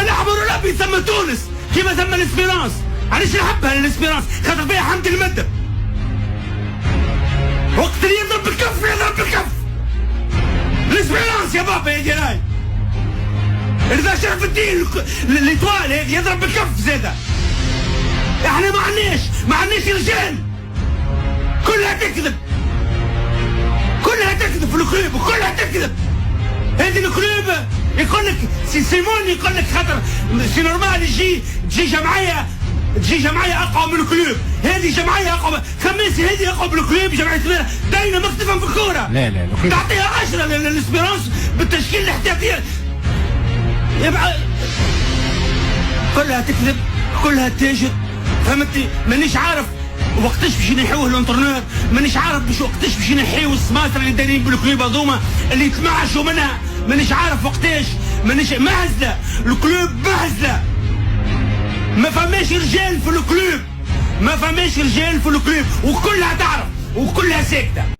الاحمر والابيض يسمى تونس كيما سمى الاسبيرانس. علاش نحبها الاسبيرانس؟ خاطر فيها حمد المدب. وقت اللي يضرب بالكف يضرب بالكف. الاسبيرانس يا بابا يا جراي. رضا شرف الدين الاطوال يضرب بالكف زاده. احنا ما عندناش رجال. كلها تكذب. كلها تكذب في الكلوب وكلها تكذب. هذه الكلوب يقول لك سيمون يقول لك خاطر سي نورمال تجي جمعيه اقوى من الكلوب. هذه جمعيه اقوى. خماسي هذه اقوى من الكلوب. جمعيه ثمانية داينه مكتفا في الكوره. لا تعطيها 10 للاسبيرانس بالتشكيل الاحتياطي. يبقى كلها تكذب كلها تاجر. فهمتني؟ مانيش عارف وقتاش باش ينحيوه الانترنور. مانيش عارف وقتاش باش ينحيو السماسره اللي دايرين بالكلوب هذوما اللي يتمعشوا منها. مانيش عارف وقتاش. مانيش مهزله الكلوب مهزله. ما فماش رجال في الكلوب. ما فماش رجال في الكلوب وكلها تعرف وكلها ساكته.